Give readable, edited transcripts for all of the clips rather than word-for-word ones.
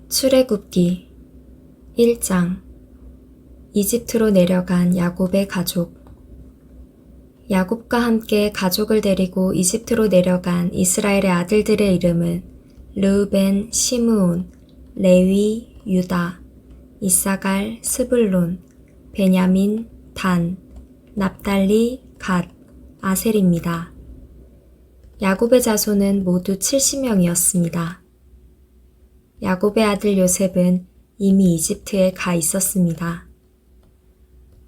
출애굽기 1장. 이집트로 내려간 야곱의 가족. 야곱과 함께 가족을 데리고 이집트로 내려간 이스라엘의 아들들의 이름은 르우벤, 시므온, 레위, 유다, 이사갈, 스불론, 베냐민, 단, 납달리, 갓, 아셀입니다. 야곱의 자손은 모두 70명이었습니다. 야곱의 아들 요셉은 이미 이집트에 가 있었습니다.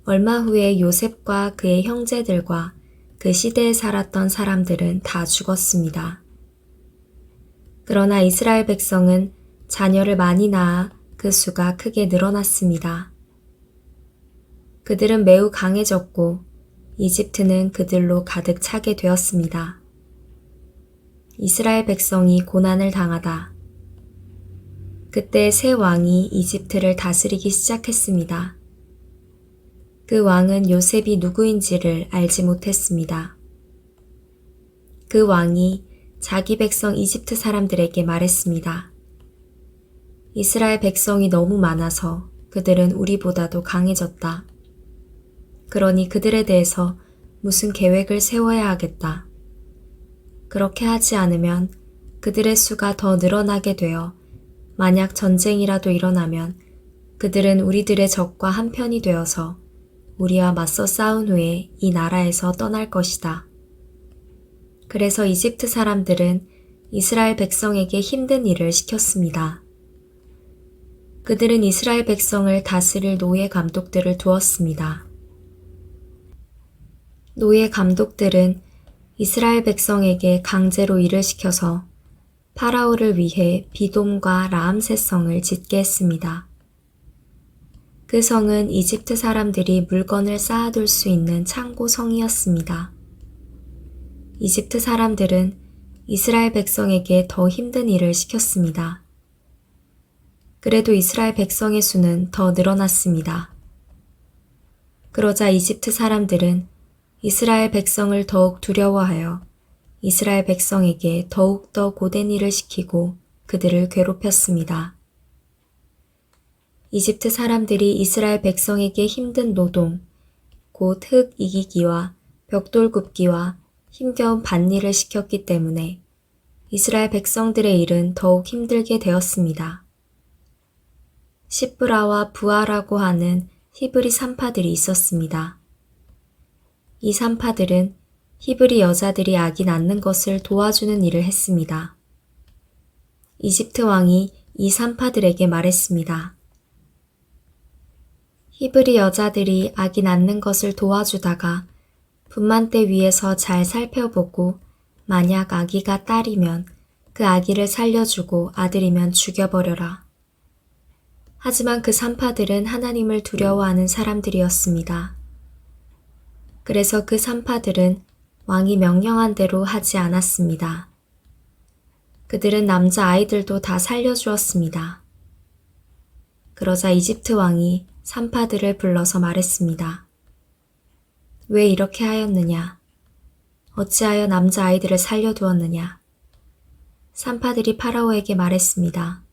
얼마 후에 요셉과 그의 형제들과 그 시대에 살았던 사람들은 다 죽었습니다. 그러나 이스라엘 백성은 자녀를 많이 낳아 그 수가 크게 늘어났습니다. 그들은 매우 강해졌고 이집트는 그들로 가득 차게 되었습니다. 이스라엘 백성이 고난을 당하다. 그때 새 왕이 이집트를 다스리기 시작했습니다. 그 왕은 요셉이 누구인지를 알지 못했습니다. 그 왕이 자기 백성 이집트 사람들에게 말했습니다. 이스라엘 백성이 너무 많아서 그들은 우리보다도 강해졌다. 그러니 그들에 대해서 무슨 계획을 세워야 하겠다. 그렇게 하지 않으면 그들의 수가 더 늘어나게 되어 만약 전쟁이라도 일어나면 그들은 우리들의 적과 한편이 되어서 우리와 맞서 싸운 후에 이 나라에서 떠날 것이다. 그래서 이집트 사람들은 이스라엘 백성에게 힘든 일을 시켰습니다. 그들은 이스라엘 백성을 다스릴 노예 감독들을 두었습니다. 노예 감독들은 이스라엘 백성에게 강제로 일을 시켜서 파라오를 위해 비돔과 라암셋 성을 짓게 했습니다. 그 성은 이집트 사람들이 물건을 쌓아둘 수 있는 창고 성이었습니다. 이집트 사람들은 이스라엘 백성에게 더 힘든 일을 시켰습니다. 그래도 이스라엘 백성의 수는 더 늘어났습니다. 그러자 이집트 사람들은 이스라엘 백성을 더욱 두려워하여 이스라엘 백성에게 더욱더 고된 일을 시키고 그들을 괴롭혔습니다. 이집트 사람들이 이스라엘 백성에게 힘든 노동, 곧 흙 이기기와 벽돌 굽기와 힘겨운 밭일을 시켰기 때문에 이스라엘 백성들의 일은 더욱 힘들게 되었습니다. 시브라와 부아라고 하는 히브리 산파들이 있었습니다. 이 산파들은 히브리 여자들이 아기 낳는 것을 도와주는 일을 했습니다. 이집트 왕이 이 산파들에게 말했습니다. 히브리 여자들이 아기 낳는 것을 도와주다가 분만대 위에서 잘 살펴보고 만약 아기가 딸이면 그 아기를 살려주고 아들이면 죽여버려라. 하지만 그 산파들은 하나님을 두려워하는 사람들이었습니다. 그래서 그 산파들은 왕이 명령한 대로 하지 않았습니다. 그들은 남자 아이들도 다 살려주었습니다. 그러자 이집트 왕이 산파들을 불러서 말했습니다. 왜 이렇게 하였느냐? 어찌하여 남자 아이들을 살려두었느냐? 산파들이 파라오에게 말했습니다.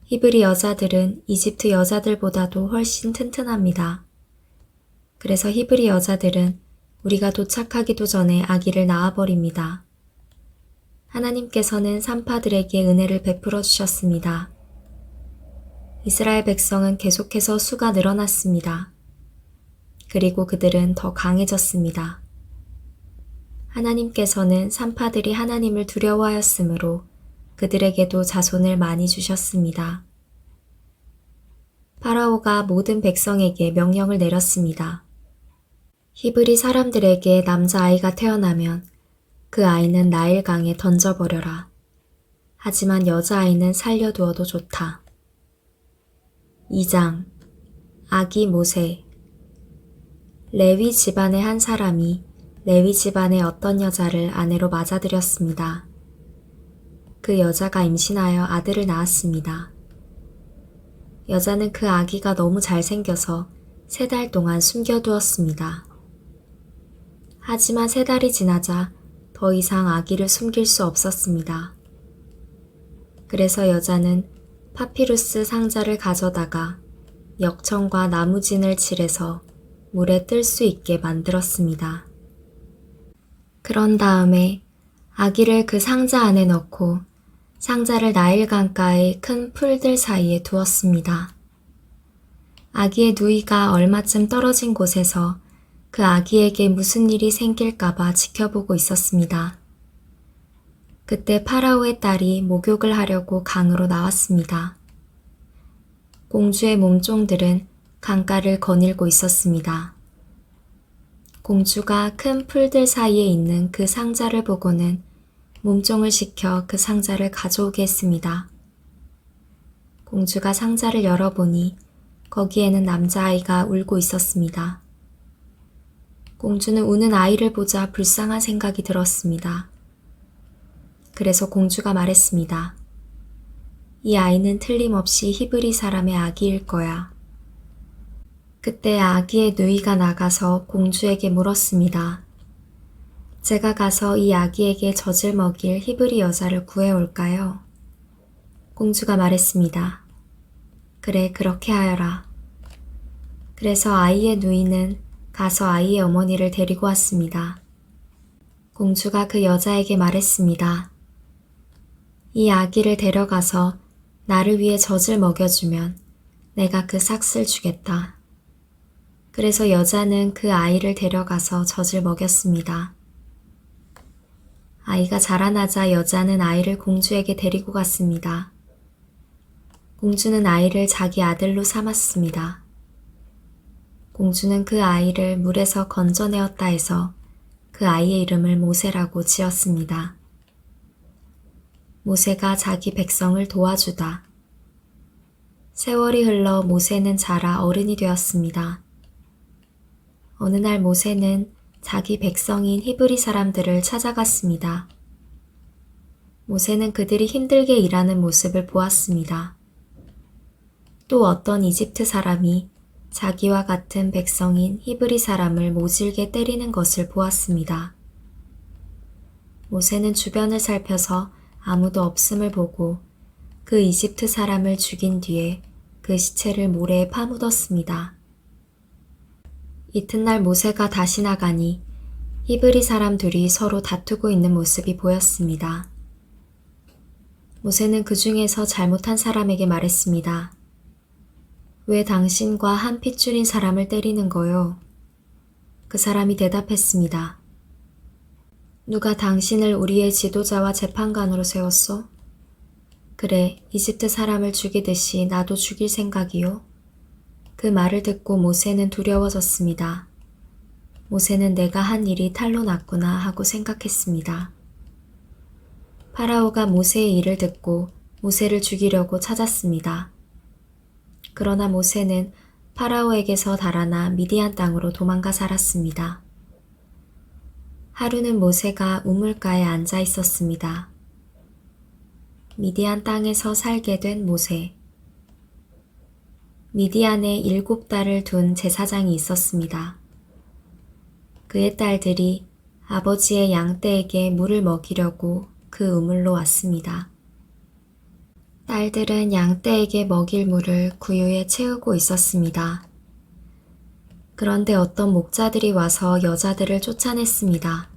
히브리 여자들은 이집트 여자들보다도 훨씬 튼튼합니다. 그래서 히브리 여자들은 우리가 도착하기도 전에 아기를 낳아버립니다. 하나님께서는 산파들에게 은혜를 베풀어 주셨습니다. 이스라엘 백성은 계속해서 수가 늘어났습니다. 그리고 그들은 더 강해졌습니다. 하나님께서는 산파들이 하나님을 두려워하였으므로 그들에게도 자손을 많이 주셨습니다. 파라오가 모든 백성에게 명령을 내렸습니다. 히브리 사람들에게 남자아이가 태어나면 그 아이는 나일강에 던져버려라. 하지만 여자아이는 살려두어도 좋다. 2장. 아기 모세. 레위 집안의 한 사람이 레위 집안의 어떤 여자를 아내로 맞아들였습니다. 그 여자가 임신하여 아들을 낳았습니다. 여자는 그 아기가 너무 잘생겨서 3달 동안 숨겨두었습니다. 하지만 3달이 지나자 더 이상 아기를 숨길 수 없었습니다. 그래서 여자는 파피루스 상자를 가져다가 역청과 나무진을 칠해서 물에 뜰 수 있게 만들었습니다. 그런 다음에 아기를 그 상자 안에 넣고 상자를 나일 강가의 큰 풀들 사이에 두었습니다. 아기의 누이가 얼마쯤 떨어진 곳에서 그 아기에게 무슨 일이 생길까봐 지켜보고 있었습니다. 그때 파라오의 딸이 목욕을 하려고 강으로 나왔습니다. 공주의 몸종들은 강가를 거닐고 있었습니다. 공주가 큰 풀들 사이에 있는 그 상자를 보고는 몸종을 시켜 그 상자를 가져오게 했습니다. 공주가 상자를 열어보니 거기에는 남자아이가 울고 있었습니다. 공주는 우는 아이를 보자 불쌍한 생각이 들었습니다. 그래서 공주가 말했습니다. 이 아이는 틀림없이 히브리 사람의 아기일 거야. 그때 아기의 누이가 나가서 공주에게 물었습니다. 제가 가서 이 아기에게 젖을 먹일 히브리 여자를 구해올까요? 공주가 말했습니다. 그래, 그렇게 하여라. 그래서 아이의 누이는 가서 아이의 어머니를 데리고 왔습니다. 공주가 그 여자에게 말했습니다. 이 아기를 데려가서 나를 위해 젖을 먹여주면 내가 그 삭슬 주겠다. 그래서 여자는 그 아이를 데려가서 젖을 먹였습니다. 아이가 자라나자 여자는 아이를 공주에게 데리고 갔습니다. 공주는 아이를 자기 아들로 삼았습니다. 공주는 그 아이를 물에서 건져내었다 해서 그 아이의 이름을 모세라고 지었습니다. 모세가 자기 백성을 도와주다. 세월이 흘러 모세는 자라 어른이 되었습니다. 어느 날 모세는 자기 백성인 히브리 사람들을 찾아갔습니다. 모세는 그들이 힘들게 일하는 모습을 보았습니다. 또 어떤 이집트 사람이 자기와 같은 백성인 히브리 사람을 모질게 때리는 것을 보았습니다. 모세는 주변을 살펴서 아무도 없음을 보고 그 이집트 사람을 죽인 뒤에 그 시체를 모래에 파묻었습니다. 이튿날 모세가 다시 나가니 히브리 사람 둘이 서로 다투고 있는 모습이 보였습니다. 모세는 그 중에서 잘못한 사람에게 말했습니다. 왜 당신과 한 핏줄인 사람을 때리는 거요? 그 사람이 대답했습니다. 누가 당신을 우리의 지도자와 재판관으로 세웠소? 그래, 이집트 사람을 죽이듯이 나도 죽일 생각이요? 그 말을 듣고 모세는 두려워졌습니다. 모세는 내가 한 일이 탈로 났구나 하고 생각했습니다. 파라오가 모세의 일을 듣고 모세를 죽이려고 찾았습니다. 그러나 모세는 파라오에게서 달아나 미디안 땅으로 도망가 살았습니다. 하루는 모세가 우물가에 앉아 있었습니다. 미디안 땅에서 살게 된 모세. 미디안에 7딸을 둔 제사장이 있었습니다. 그의 딸들이 아버지의 양떼에게 물을 먹이려고 그 우물로 왔습니다. 딸들은 양떼에게 먹일 물을 구유에 채우고 있었습니다. 그런데 어떤 목자들이 와서 여자들을 쫓아냈습니다.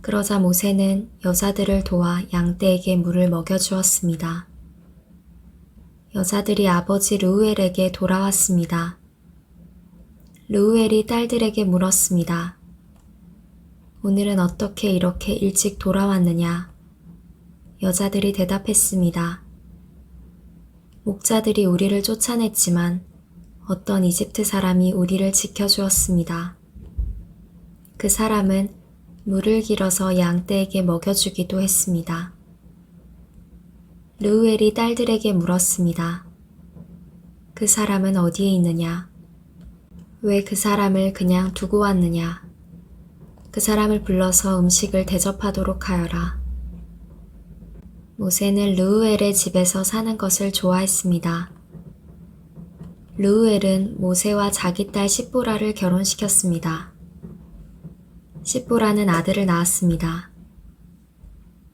그러자 모세는 여자들을 도와 양떼에게 물을 먹여주었습니다. 여자들이 아버지 르우엘에게 돌아왔습니다. 르우엘이 딸들에게 물었습니다. 오늘은 어떻게 이렇게 일찍 돌아왔느냐? 여자들이 대답했습니다. 목자들이 우리를 쫓아냈지만 어떤 이집트 사람이 우리를 지켜주었습니다. 그 사람은 물을 길어서 양떼에게 먹여주기도 했습니다. 르우엘이 딸들에게 물었습니다. 그 사람은 어디에 있느냐? 왜 그 사람을 그냥 두고 왔느냐? 그 사람을 불러서 음식을 대접하도록 하여라. 모세는 르우엘의 집에서 사는 것을 좋아했습니다. 르우엘은 모세와 자기 딸 십보라를 결혼시켰습니다. 십보라는 아들을 낳았습니다.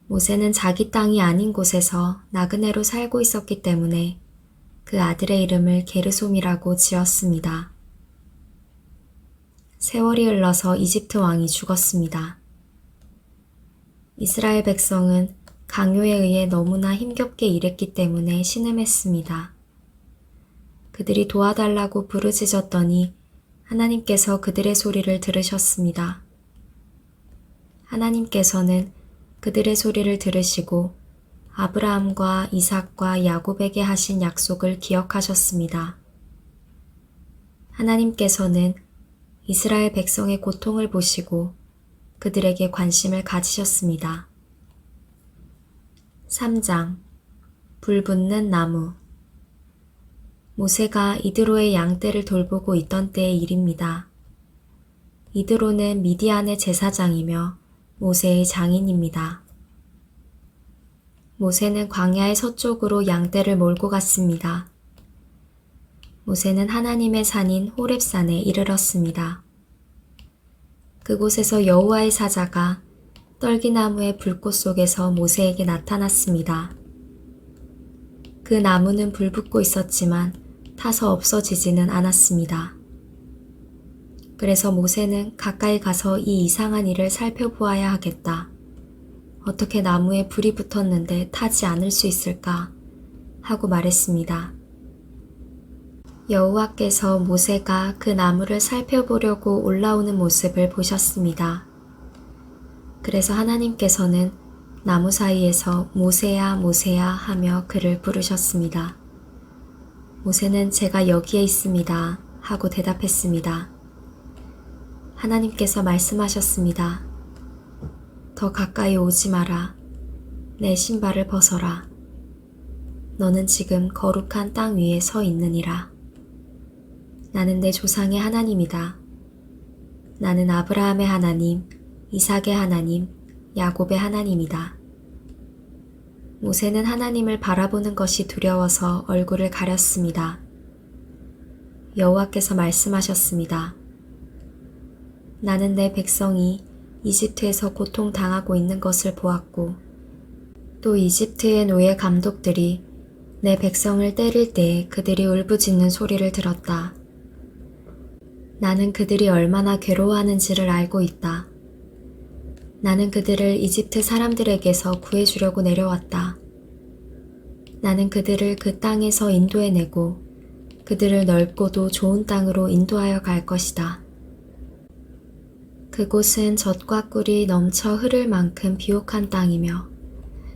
모세는 자기 땅이 아닌 곳에서 나그네로 살고 있었기 때문에 그 아들의 이름을 게르솜이라고 지었습니다. 세월이 흘러서 이집트 왕이 죽었습니다. 이스라엘 백성은 강요에 의해 너무나 힘겹게 일했기 때문에 신음했습니다. 그들이 도와달라고 부르짖었더니 하나님께서 그들의 소리를 들으셨습니다. 하나님께서는 그들의 소리를 들으시고 아브라함과 이삭과 야곱에게 하신 약속을 기억하셨습니다. 하나님께서는 이스라엘 백성의 고통을 보시고 그들에게 관심을 가지셨습니다. 3장 불 붙는 나무. 모세가 이드로의 양떼를 돌보고 있던 때의 일입니다. 이드로는 미디안의 제사장이며 모세의 장인입니다. 모세는 광야의 서쪽으로 양떼를 몰고 갔습니다. 모세는 하나님의 산인 호렙산에 이르렀습니다. 그곳에서 여호와의 사자가 떨기나무의 불꽃 속에서 모세에게 나타났습니다. 그 나무는 불붙고 있었지만 타서 없어지지는 않았습니다. 그래서 모세는 가까이 가서 이 이상한 일을 살펴보아야 하겠다. 어떻게 나무에 불이 붙었는데 타지 않을 수 있을까? 하고 말했습니다. 여호와께서 모세가 그 나무를 살펴보려고 올라오는 모습을 보셨습니다. 그래서 하나님께서는 나무 사이에서 모세야 모세야 하며 그를 부르셨습니다. 모세는 제가 여기에 있습니다. 하고 대답했습니다. 하나님께서 말씀하셨습니다. 더 가까이 오지 마라. 내 신발을 벗어라. 너는 지금 거룩한 땅 위에 서 있느니라. 나는 내 조상의 하나님이다. 나는 아브라함의 하나님, 이삭의 하나님, 야곱의 하나님이다. 모세는 하나님을 바라보는 것이 두려워서 얼굴을 가렸습니다. 여호와께서 말씀하셨습니다. 나는 내 백성이 이집트에서 고통당하고 있는 것을 보았고 또 이집트의 노예 감독들이 내 백성을 때릴 때 그들이 울부짖는 소리를 들었다. 나는 그들이 얼마나 괴로워하는지를 알고 있다. 나는 그들을 이집트 사람들에게서 구해주려고 내려왔다. 나는 그들을 그 땅에서 인도해내고 그들을 넓고도 좋은 땅으로 인도하여 갈 것이다. 그곳은 젖과 꿀이 넘쳐 흐를 만큼 비옥한 땅이며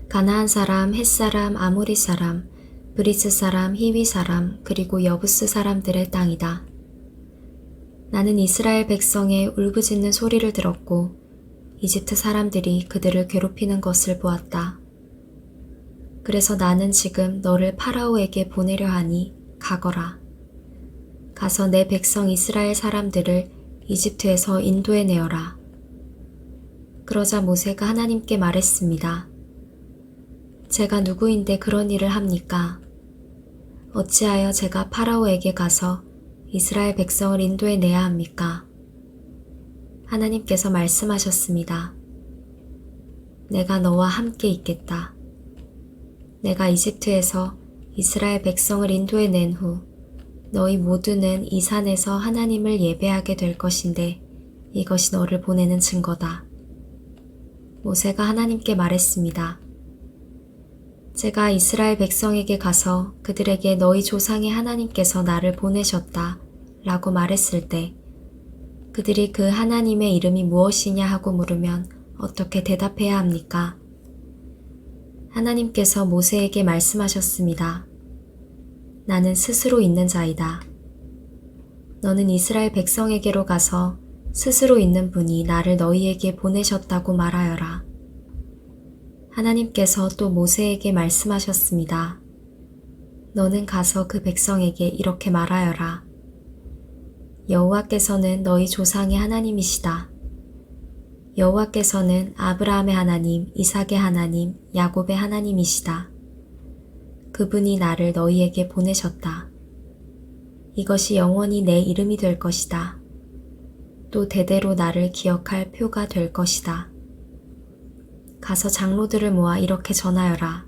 가나안 사람, 헷 사람, 아모리 사람, 브리스 사람, 히위 사람, 그리고 여부스 사람들의 땅이다. 나는 이스라엘 백성의 울부짖는 소리를 들었고 이집트 사람들이 그들을 괴롭히는 것을 보았다. 그래서 나는 지금 너를 파라오에게 보내려 하니 가거라. 가서 내 백성 이스라엘 사람들을 이집트에서 인도해내어라. 그러자 모세가 하나님께 말했습니다. 제가 누구인데 그런 일을 합니까? 어찌하여 제가 파라오에게 가서 이스라엘 백성을 인도해내야 합니까? 하나님께서 말씀하셨습니다. 내가 너와 함께 있겠다. 내가 이집트에서 이스라엘 백성을 인도해낸 후 너희 모두는 이 산에서 하나님을 예배하게 될 것인데 이것이 너를 보내는 증거다. 모세가 하나님께 말했습니다. 제가 이스라엘 백성에게 가서 그들에게 너희 조상의 하나님께서 나를 보내셨다 라고 말했을 때 그들이 그 하나님의 이름이 무엇이냐 하고 물으면 어떻게 대답해야 합니까? 하나님께서 모세에게 말씀하셨습니다. 나는 스스로 있는 자이다. 너는 이스라엘 백성에게로 가서 스스로 있는 분이 나를 너희에게 보내셨다고 말하여라. 하나님께서 또 모세에게 말씀하셨습니다. 너는 가서 그 백성에게 이렇게 말하여라. 여호와께서는 너희 조상의 하나님이시다. 여호와께서는 아브라함의 하나님, 이삭의 하나님, 야곱의 하나님이시다. 그분이 나를 너희에게 보내셨다. 이것이 영원히 내 이름이 될 것이다. 또 대대로 나를 기억할 표가 될 것이다. 가서 장로들을 모아 이렇게 전하여라.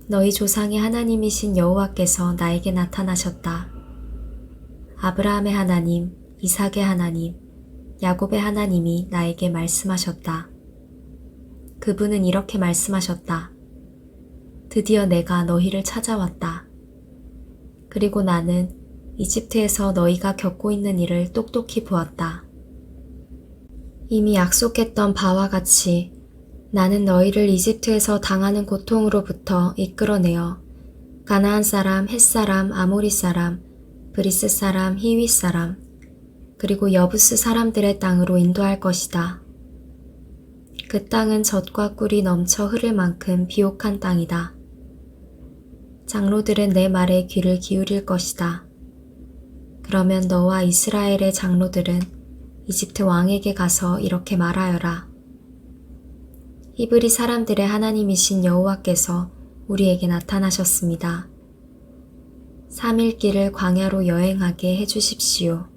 너희 조상의 하나님이신 여호와께서 나에게 나타나셨다. 아브라함의 하나님, 이삭의 하나님, 야곱의 하나님이 나에게 말씀하셨다. 그분은 이렇게 말씀하셨다. 드디어 내가 너희를 찾아왔다. 그리고 나는 이집트에서 너희가 겪고 있는 일을 똑똑히 보았다. 이미 약속했던 바와 같이 나는 너희를 이집트에서 당하는 고통으로부터 이끌어내어 가나안 사람, 헷 사람, 아모리 사람, 브리스 사람, 히윗 사람, 그리고 여부스 사람들의 땅으로 인도할 것이다. 그 땅은 젖과 꿀이 넘쳐 흐를 만큼 비옥한 땅이다. 장로들은 내 말에 귀를 기울일 것이다. 그러면 너와 이스라엘의 장로들은 이집트 왕에게 가서 이렇게 말하여라. 히브리 사람들의 하나님이신 여호와께서 우리에게 나타나셨습니다. 3일 길을 광야로 여행하게 해주십시오.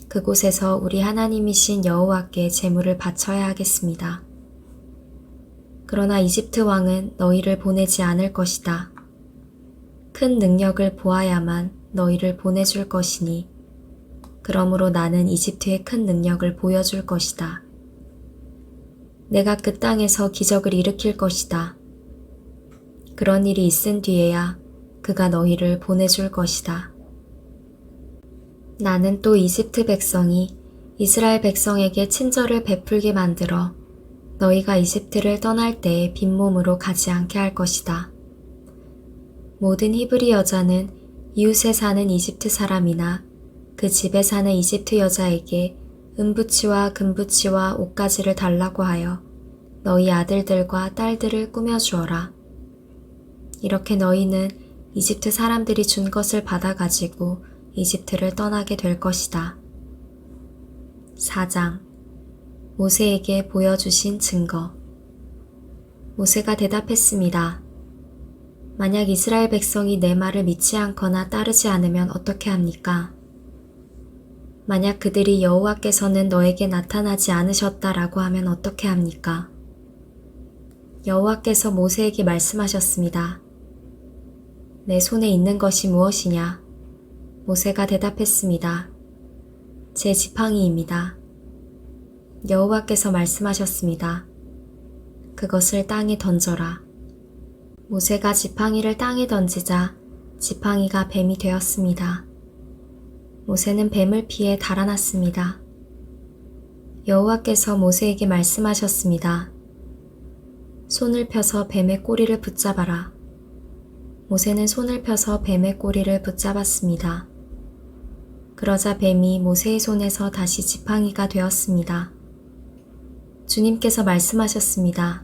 그곳에서 우리 하나님이신 여호와께 제물을 바쳐야 하겠습니다. 그러나 이집트 왕은 너희를 보내지 않을 것이다. 큰 능력을 보아야만 너희를 보내줄 것이니 그러므로 나는 이집트의 큰 능력을 보여줄 것이다. 내가 그 땅에서 기적을 일으킬 것이다. 그런 일이 있은 뒤에야 그가 너희를 보내줄 것이다. 나는 또 이집트 백성이 이스라엘 백성에게 친절을 베풀게 만들어 너희가 이집트를 떠날 때에 빈몸으로 가지 않게 할 것이다. 모든 히브리 여자는 이웃에 사는 이집트 사람이나 그 집에 사는 이집트 여자에게 은부치와 금부치와 옷가지를 달라고 하여 너희 아들들과 딸들을 꾸며주어라. 이렇게 너희는 이집트 사람들이 준 것을 받아가지고 이집트를 떠나게 될 것이다. 4장 모세에게 보여주신 증거. 모세가 대답했습니다. 만약 이스라엘 백성이 내 말을 믿지 않거나 따르지 않으면 어떻게 합니까? 만약 그들이 여호와께서는 너에게 나타나지 않으셨다라고 하면 어떻게 합니까? 여호와께서 모세에게 말씀하셨습니다. 내 손에 있는 것이 무엇이냐? 모세가 대답했습니다. 제 지팡이입니다. 여호와께서 말씀하셨습니다. 그것을 땅에 던져라. 모세가 지팡이를 땅에 던지자 지팡이가 뱀이 되었습니다. 모세는 뱀을 피해 달아났습니다. 여호와께서 모세에게 말씀하셨습니다. 손을 펴서 뱀의 꼬리를 붙잡아라. 모세는 손을 펴서 뱀의 꼬리를 붙잡았습니다. 그러자 뱀이 모세의 손에서 다시 지팡이가 되었습니다. 주님께서 말씀하셨습니다.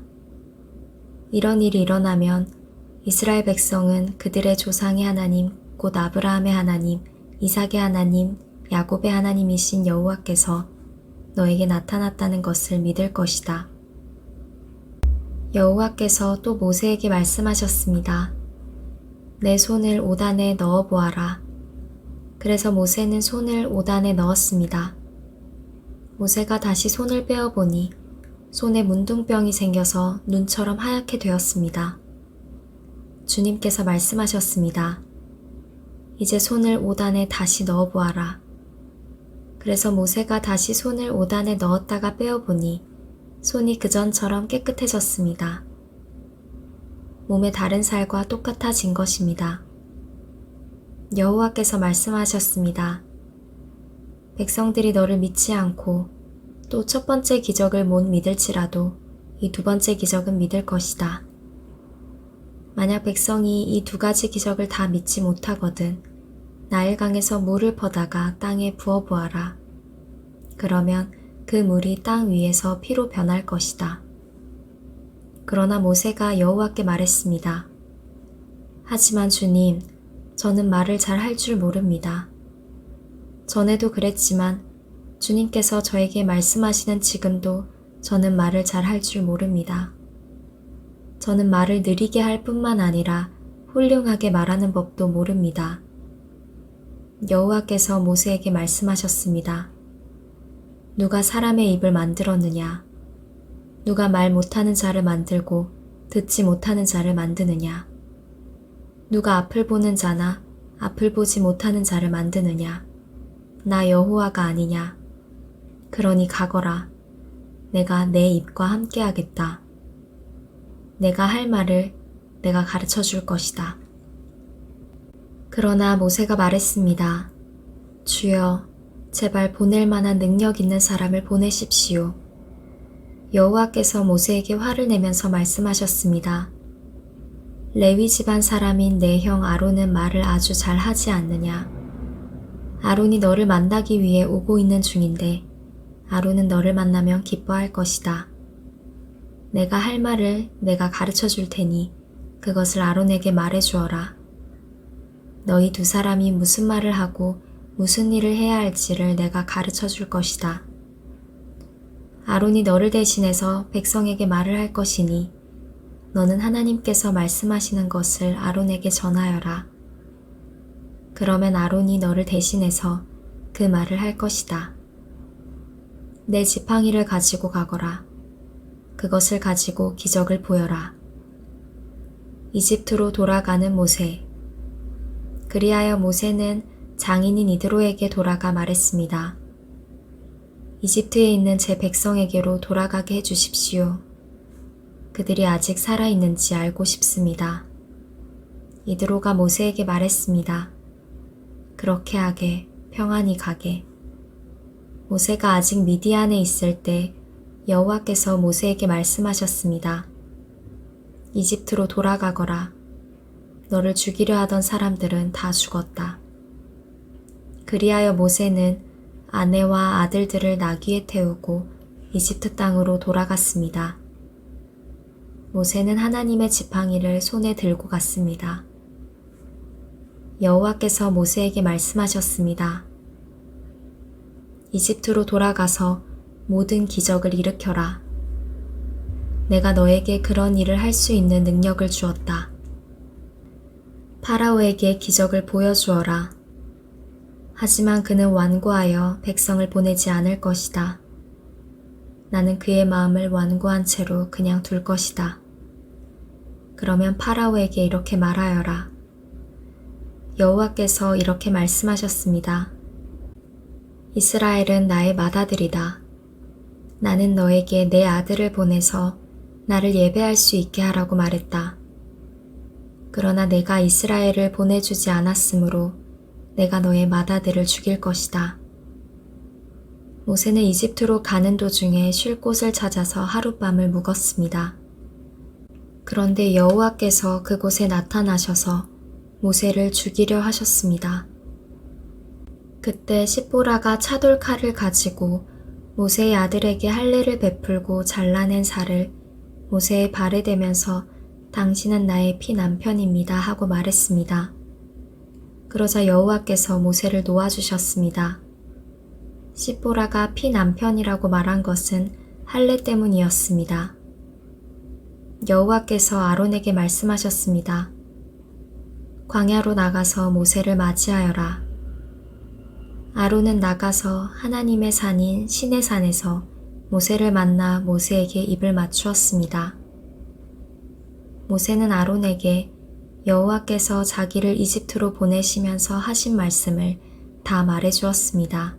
이런 일이 일어나면 이스라엘 백성은 그들의 조상의 하나님, 곧 아브라함의 하나님, 이삭의 하나님, 야곱의 하나님이신 여호와께서 너에게 나타났다는 것을 믿을 것이다. 여호와께서 또 모세에게 말씀하셨습니다. 내 손을 옷 안에 넣어 보아라. 그래서 모세는 손을 옷 안에 넣었습니다. 모세가 다시 손을 빼어보니 손에 문둥병이 생겨서 눈처럼 하얗게 되었습니다. 주님께서 말씀하셨습니다. 이제 손을 옷 안에 다시 넣어 보아라. 그래서 모세가 다시 손을 옷 안에 넣었다가 빼어보니 손이 그전처럼 깨끗해졌습니다. 몸의 다른 살과 똑같아진 것입니다. 여호와께서 말씀하셨습니다. 백성들이 너를 믿지 않고 또 첫 번째 기적을 못 믿을지라도 이 두 번째 기적은 믿을 것이다. 만약 백성이 이 두 가지 기적을 다 믿지 못하거든 나일강에서 물을 퍼다가 땅에 부어보아라. 그러면 그 물이 땅 위에서 피로 변할 것이다. 그러나 모세가 여호와께 말했습니다. 하지만 주님, 저는 말을 잘 할 줄 모릅니다. 전에도 그랬지만 주님께서 저에게 말씀하시는 지금도 저는 말을 잘 할 줄 모릅니다. 저는 말을 느리게 할 뿐만 아니라 훌륭하게 말하는 법도 모릅니다. 여호와께서 모세에게 말씀하셨습니다. 누가 사람의 입을 만들었느냐? 누가 말 못하는 자를 만들고 듣지 못하는 자를 만드느냐? 누가 앞을 보는 자나 앞을 보지 못하는 자를 만드느냐? 나 여호와가 아니냐? 그러니 가거라. 내가 내 입과 함께 하겠다. 내가 할 말을 내가 가르쳐 줄 것이다. 그러나 모세가 말했습니다. 주여, 제발 보낼 만한 능력 있는 사람을 보내십시오. 여호와께서 모세에게 화를 내면서 말씀하셨습니다. 레위 집안 사람인 내 형 아론은 말을 아주 잘 하지 않느냐? 아론이 너를 만나기 위해 오고 있는 중인데 아론은 너를 만나면 기뻐할 것이다. 내가 할 말을 내가 가르쳐 줄 테니 그것을 아론에게 말해 주어라. 너희 두 사람이 무슨 말을 하고 무슨 일을 해야 할지를 내가 가르쳐 줄 것이다. 아론이 너를 대신해서 백성에게 말을 할 것이니 너는 하나님께서 말씀하시는 것을 아론에게 전하여라. 그러면 아론이 너를 대신해서 그 말을 할 것이다. 내 지팡이를 가지고 가거라. 그것을 가지고 기적을 보여라. 이집트로 돌아가는 모세. 그리하여 모세는 장인인 이드로에게 돌아가 말했습니다. 이집트에 있는 제 백성에게로 돌아가게 해주십시오. 그들이 아직 살아있는지 알고 싶습니다. 이드로가 모세에게 말했습니다. 그렇게 하게, 평안히 가게. 모세가 아직 미디안에 있을 때 여호와께서 모세에게 말씀하셨습니다. 이집트로 돌아가거라. 너를 죽이려 하던 사람들은 다 죽었다. 그리하여 모세는 아내와 아들들을 나귀에 태우고 이집트 땅으로 돌아갔습니다. 모세는 하나님의 지팡이를 손에 들고 갔습니다. 여호와께서 모세에게 말씀하셨습니다. 이집트로 돌아가서 모든 기적을 일으켜라. 내가 너에게 그런 일을 할 수 있는 능력을 주었다. 파라오에게 기적을 보여주어라. 하지만 그는 완고하여 백성을 보내지 않을 것이다. 나는 그의 마음을 완고한 채로 그냥 둘 것이다. 그러면 파라오에게 이렇게 말하여라. 여호와께서 이렇게 말씀하셨습니다. 이스라엘은 나의 맏아들이다. 나는 너에게 내 아들을 보내서 나를 예배할 수 있게 하라고 말했다. 그러나 내가 이스라엘을 보내주지 않았으므로 내가 너의 맏아들을 죽일 것이다. 모세는 이집트로 가는 도중에 쉴 곳을 찾아서 하룻밤을 묵었습니다. 그런데 여호와께서 그곳에 나타나셔서 모세를 죽이려 하셨습니다. 그때 십보라가 차돌칼을 가지고 모세의 아들에게 할례를 베풀고 잘라낸 살을 모세의 발에 대면서 당신은 나의 피남편입니다 하고 말했습니다. 그러자 여호와께서 모세를 놓아주셨습니다. 십보라가 피남편이라고 말한 것은 할례 때문이었습니다. 여호와께서 아론에게 말씀하셨습니다. 광야로 나가서 모세를 맞이하여라. 아론은 나가서 하나님의 산인 시내산에서 모세를 만나 모세에게 입을 맞추었습니다. 모세는 아론에게 여호와께서 자기를 이집트로 보내시면서 하신 말씀을 다 말해주었습니다.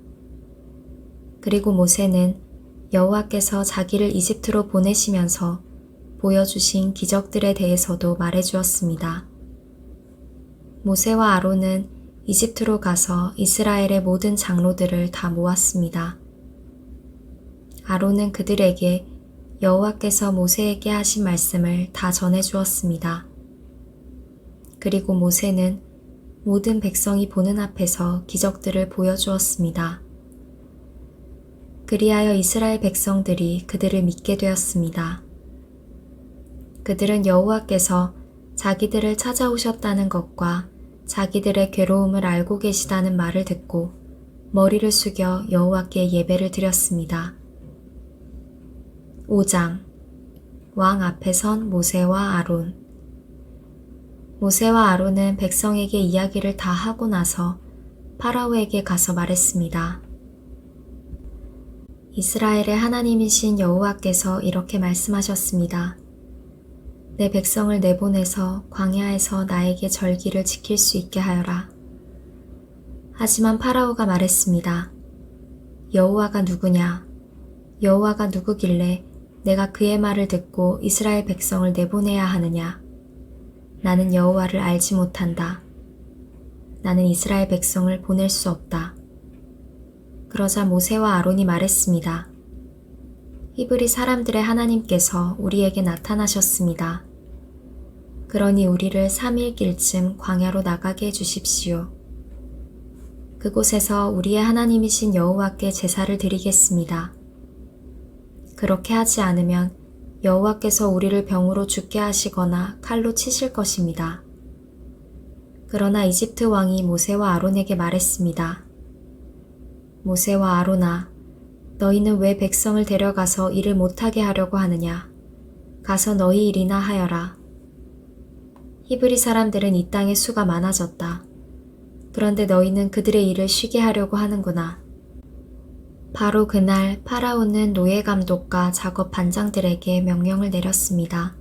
그리고 모세는 여호와께서 자기를 이집트로 보내시면서 보여주신 기적들에 대해서도 말해주었습니다. 모세와 아론은 이집트로 가서 이스라엘의 모든 장로들을 다 모았습니다. 아론은 그들에게 여호와께서 모세에게 하신 말씀을 다 전해주었습니다. 그리고 모세는 모든 백성이 보는 앞에서 기적들을 보여주었습니다. 그리하여 이스라엘 백성들이 그들을 믿게 되었습니다. 그들은 여호와께서 자기들을 찾아오셨다는 것과 자기들의 괴로움을 알고 계시다는 말을 듣고 머리를 숙여 여호와께 예배를 드렸습니다. 5장 왕 앞에 선 모세와 아론. 모세와 아론은 백성에게 이야기를 다 하고 나서 파라오에게 가서 말했습니다. 이스라엘의 하나님이신 여호와께서 이렇게 말씀하셨습니다. 내 백성을 내보내서 광야에서 나에게 절기를 지킬 수 있게 하여라. 하지만 파라오가 말했습니다. 여호와가 누구냐? 여호와가 누구길래 내가 그의 말을 듣고 이스라엘 백성을 내보내야 하느냐? 나는 여호와를 알지 못한다. 나는 이스라엘 백성을 보낼 수 없다. 그러자 모세와 아론이 말했습니다. 히브리 사람들의 하나님께서 우리에게 나타나셨습니다. 그러니 우리를 3일 길쯤 광야로 나가게 해주십시오. 그곳에서 우리의 하나님이신 여호와께 제사를 드리겠습니다. 그렇게 하지 않으면 여호와께서 우리를 병으로 죽게 하시거나 칼로 치실 것입니다. 그러나 이집트 왕이 모세와 아론에게 말했습니다. 모세와 아론아, 너희는 왜 백성을 데려가서 일을 못하게 하려고 하느냐? 가서 너희 일이나 하여라. 히브리 사람들은 이 땅에 수가 많아졌다. 그런데 너희는 그들의 일을 쉬게 하려고 하는구나. 바로 그날 파라오는 노예 감독과 작업 반장들에게 명령을 내렸습니다.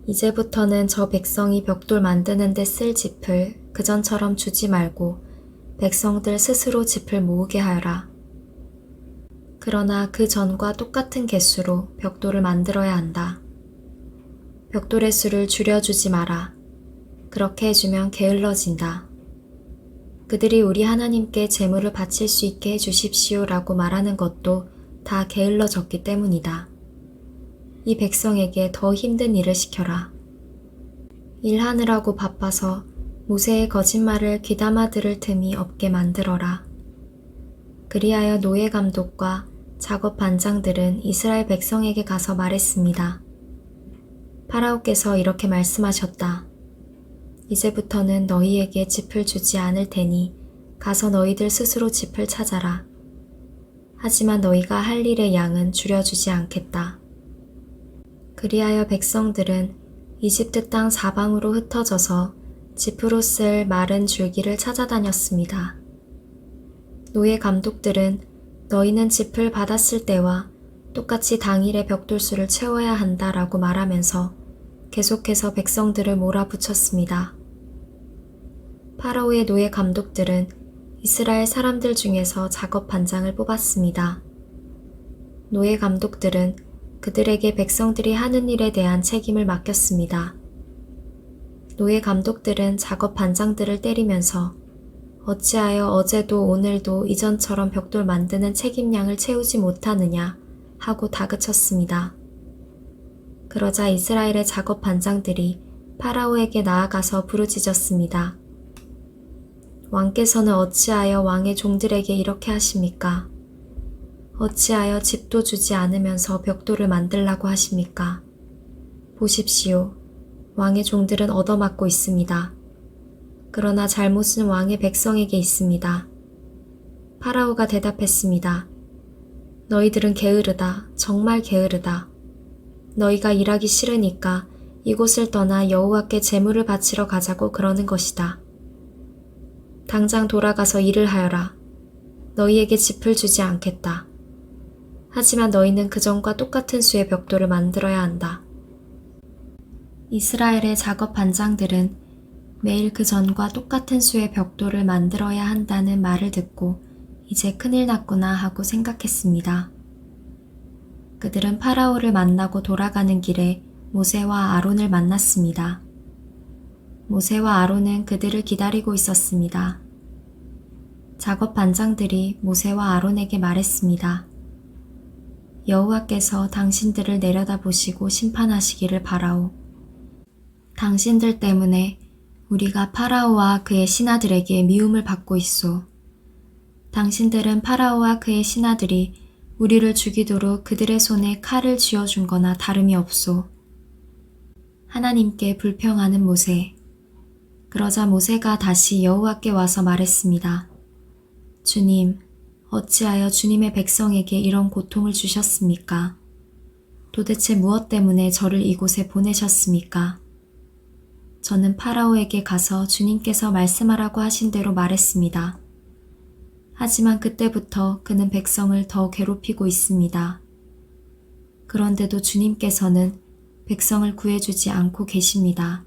이제부터는 저 백성이 벽돌 만드는 데 쓸 짚을 그전처럼 주지 말고 백성들 스스로 짚을 모으게 하여라. 그러나 그 전과 똑같은 개수로 벽돌을 만들어야 한다. 벽돌의 수를 줄여주지 마라. 그렇게 해주면 게을러진다. 그들이 우리 하나님께 제물을 바칠 수 있게 해주십시오라고 말하는 것도 다 게을러졌기 때문이다. 이 백성에게 더 힘든 일을 시켜라. 일하느라고 바빠서 모세의 거짓말을 귀담아 들을 틈이 없게 만들어라. 그리하여 노예 감독과 작업 반장들은 이스라엘 백성에게 가서 말했습니다. 파라오께서 이렇게 말씀하셨다. 이제부터는 너희에게 짚을 주지 않을 테니 가서 너희들 스스로 짚을 찾아라. 하지만 너희가 할 일의 양은 줄여주지 않겠다. 그리하여 백성들은 이집트 땅 사방으로 흩어져서 짚으로 쓸 마른 줄기를 찾아다녔습니다. 노예 감독들은 너희는 짚을 받았을 때와 똑같이 당일의 벽돌수를 채워야 한다라고 말하면서 계속해서 백성들을 몰아붙였습니다. 파라오의 노예 감독들은 이스라엘 사람들 중에서 작업 반장을 뽑았습니다. 노예 감독들은 그들에게 백성들이 하는 일에 대한 책임을 맡겼습니다. 노예 감독들은 작업 반장들을 때리면서 어찌하여 어제도 오늘도 이전처럼 벽돌 만드는 책임량을 채우지 못하느냐 하고 다그쳤습니다. 그러자 이스라엘의 작업 반장들이 파라오에게 나아가서 부르짖었습니다. 왕께서는 어찌하여 왕의 종들에게 이렇게 하십니까? 어찌하여 집도 주지 않으면서 벽돌을 만들라고 하십니까? 보십시오. 왕의 종들은 얻어맞고 있습니다. 그러나 잘못은 왕의 백성에게 있습니다. 파라오가 대답했습니다. 너희들은 게으르다. 정말 게으르다. 너희가 일하기 싫으니까 이곳을 떠나 여호와께 제물을 바치러 가자고 그러는 것이다. 당장 돌아가서 일을 하여라. 너희에게 짚을 주지 않겠다. 하지만 너희는 그전과 똑같은 수의 벽돌을 만들어야 한다. 이스라엘의 작업 반장들은 매일 그전과 똑같은 수의 벽돌을 만들어야 한다는 말을 듣고 이제 큰일 났구나 하고 생각했습니다. 그들은 파라오를 만나고 돌아가는 길에 모세와 아론을 만났습니다. 모세와 아론은 그들을 기다리고 있었습니다. 작업 반장들이 모세와 아론에게 말했습니다. 여호와께서 당신들을 내려다보시고 심판하시기를 바라오. 당신들 때문에 우리가 파라오와 그의 신하들에게 미움을 받고 있소. 당신들은 파라오와 그의 신하들이 우리를 죽이도록 그들의 손에 칼을 쥐어준 거나 다름이 없소. 하나님께 불평하는 모세. 그러자 모세가 다시 여호와께 와서 말했습니다. 주님, 어찌하여 주님의 백성에게 이런 고통을 주셨습니까? 도대체 무엇 때문에 저를 이곳에 보내셨습니까? 저는 파라오에게 가서 주님께서 말씀하라고 하신 대로 말했습니다. 하지만 그때부터 그는 백성을 더 괴롭히고 있습니다. 그런데도 주님께서는 백성을 구해주지 않고 계십니다.